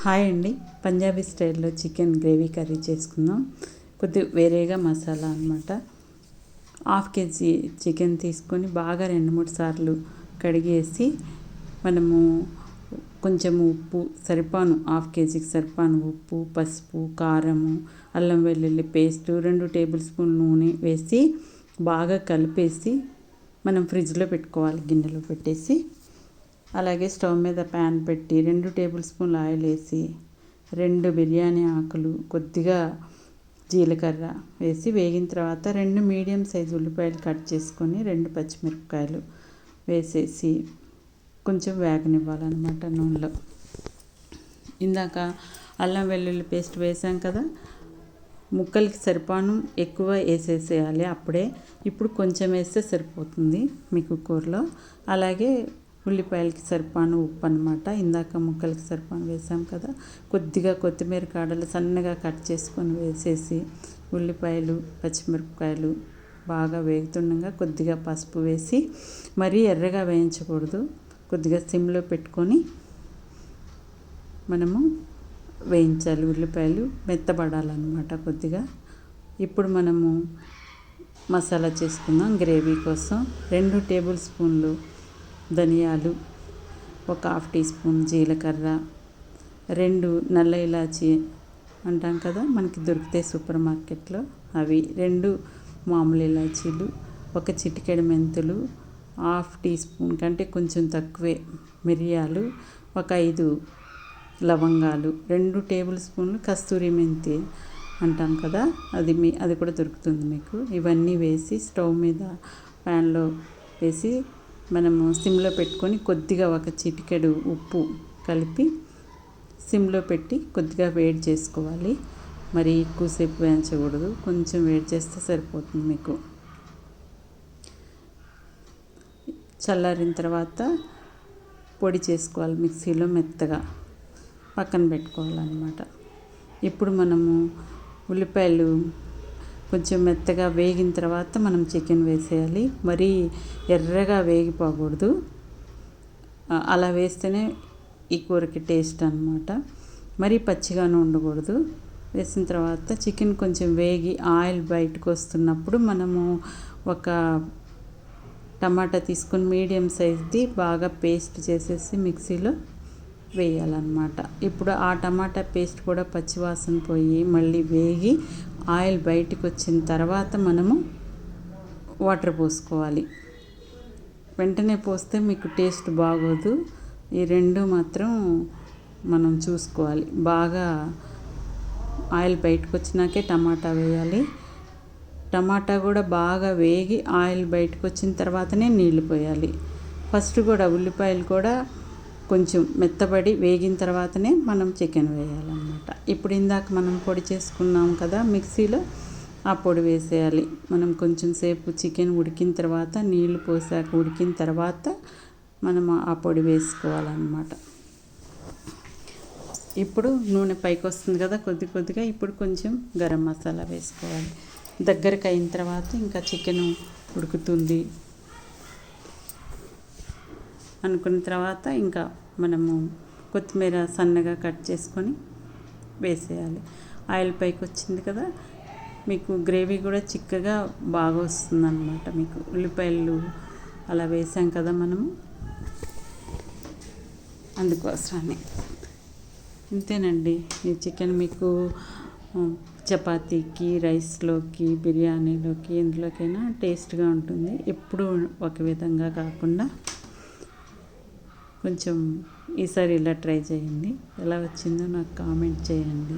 Hi అండి. పంజాబీ స్టైల్లో chicken gravy curry చేసుకుందాం. కొద్దిగా వేరేగా మసాలా అనమాట. 1/2 kg చికెన్ తీసుకొని బాగా 2-3 సార్లు కడిగేసి మనము కొంచెం ఉప్పు సరిపాను 1/2 kgకి సరిపాను ఉప్పు, పసుపు, కారము, అల్లం వెల్లుల్లి పేస్టు 2 టేబుల్ స్పూన్ నూనె వేసి బాగా కలిపేసి మనం ఫ్రిడ్జ్లో పెట్టుకోవాలి. గిన్నెలో పెట్టేసి అలాగే స్టవ్ మీద ప్యాన్ పెట్టి 2 టేబుల్ స్పూన్ల ఆయిల్ వేసి 2 బిర్యానీ ఆకులు, కొద్దిగా జీలకర్ర వేసి వేగిన తర్వాత 2 మీడియం సైజు ఉల్లిపాయలు కట్ చేసుకొని 2 పచ్చిమిరపకాయలు వేసేసి కొంచెం వేగనివ్వాలన్నమాట నూనెలో. ఇందాక అల్లం వెల్లుల్లి పేస్ట్ వేసాం కదా, ముక్కలకి సరిపాను ఎక్కువ వేసేసేయాలి అప్పుడే. ఇప్పుడు కొంచెం వేస్తే సరిపోతుంది మీకు కూరలో. అలాగే ఉల్లిపాయలకి సరిపాను ఉప్పు అనమాట. ఇందాక ముక్కలకి సరిపాను వేసాం కదా, కొద్దిగా కొత్తిమీర కాడలు సన్నగా కట్ చేసుకొని వేసేసి ఉల్లిపాయలు, పచ్చిమిరపకాయలు బాగా వేగుతుండగా కొద్దిగా పసుపు వేసి, మరీ ఎర్రగా వేయించకూడదు, కొద్దిగా సిమ్లో పెట్టుకొని మనము వేయించాలి. ఉల్లిపాయలు మెత్తబడాలన్నమాట కొద్దిగా. ఇప్పుడు మనము మసాలా చేసుకుందాం. గ్రేవీ కోసం 2 టేబుల్ స్పూన్లు ధనియాలు, 1/2 టీ స్పూన్ జీలకర్ర, 2 నల్ల ఇలాచి అంటాం కదా మనకి దొరుకుతాయి సూపర్ మార్కెట్లో, అవి 2 మామూలు ఇలాచీలు, 1 చిటికెడు మెంతులు, 1/2 టీ స్పూన్ కంటే కొంచెం తక్కువే మిరియాలు, 5 లవంగాలు, 2 టేబుల్ స్పూన్లు కస్తూరి మెంతి అంటాం కదా, అది కూడా దొరుకుతుంది మీకు. ఇవన్నీ వేసి స్టవ్ మీద ప్యాన్లో వేసి మనము సిమ్లో పెట్టుకొని కొద్దిగా 1 చిటికెడు ఉప్పు కలిపి సిమ్లో పెట్టి కొద్దిగా వేడి చేసుకోవాలి. మరి ఎక్కువసేపు వేయించకూడదు, కొంచెం వేడి చేస్తే సరిపోతుంది మీకు. చల్లారిన తర్వాత పొడి చేసుకోవాలి మిక్సీలో మెత్తగా, పక్కన పెట్టుకోవాలన్నమాట. ఇప్పుడు మనము ఉల్లిపాయలు కొంచెం మెత్తగా వేగిన తర్వాత మనం చికెన్ వేసేయాలి. మరీ ఎర్రగా వేగిపోకూడదు, అలా వేస్తేనే ఈ కూరకి టేస్ట్ అన్నమాట. మరీ పచ్చిగాను ఉండకూడదు. వేసిన తర్వాత చికెన్ కొంచెం వేగి ఆయిల్ బయటకు వస్తున్నప్పుడు మనము 1 టమాటా తీసుకొని మీడియం సైజ్ది బాగా పేస్ట్ చేసేసి మిక్సీలో వేయాలన్నమాట. ఇప్పుడు ఆ టమాటా పేస్ట్ కూడా పచ్చివాసన పోయి మళ్ళీ వేగి ఆయిల్ బయటికి వచ్చిన తర్వాత మనము వాటర్ పోసుకోవాలి. వెంటనే పోస్తే మీకు టేస్ట్ బాగోదు. ఈ 2 మాత్రం మనం చూసుకోవాలి. బాగా ఆయిల్ బయటకు వచ్చినాకే టమాటా వేయాలి. టమాటా కూడా బాగా వేగి ఆయిల్ బయటకు వచ్చిన తర్వాతనే నీళ్లు పోయాలి. ఫస్ట్ కూడా ఉల్లిపాయలు కూడా కొంచెం మెత్తబడి వేగిన తర్వాతనే మనం చికెన్ వేయాలన్నమాట. ఇప్పుడు ఇందాక మనం పొడి చేసుకున్నాం కదా మిక్సీలో, ఆ పొడి వేసేయాలి. మనం కొంచెం సేపు చికెన్ ఉడికిన తర్వాత నీళ్లు పోసాక ఉడికిన తర్వాత మనం ఆ పొడి వేసుకోవాలన్నమాట. ఇప్పుడు నూనె పైకి వస్తుంది కదా కొద్ది కొద్దిగా. ఇప్పుడు కొంచెం గరం మసాలా వేసుకోవాలి. దగ్గరకు అయిన తర్వాత ఇంకా చికెన్ ఉడుకుతుంది అనుకున్న తర్వాత ఇంకా మనము కొత్తిమీర సన్నగా కట్ చేసుకొని వేసేయాలి. ఆయిల్ పైకి వచ్చింది కదా, మీకు గ్రేవీ కూడా చిక్కగా బాగా వస్తుందన్నమాట. మీకు ఉల్లిపాయలు అలా వేసాం కదా మనము, అందుకోసమని. ఇంతేనండి. ఈ చికెన్ మీకు చపాతీకి, రైస్లోకి, బిర్యానీలోకి ఎందులోకైనా టేస్ట్గా ఉంటుంది. ఎప్పుడు ఒక విధంగా కాకుండా కొంచెం ఈసారి ఇలా ట్రై చేయండి. ఎలా వచ్చిందో నాకు కామెంట్ చేయండి.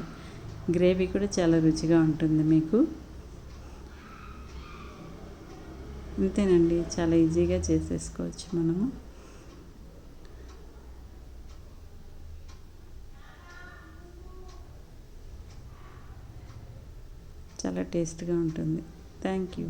గ్రేవీ కూడా చాలా రుచిగా ఉంటుంది మీకు. అంతేనండి, చాలా ఈజీగా చేసేసుకోవచ్చు మనము. చాలా టేస్ట్గా ఉంటుంది. Thank you.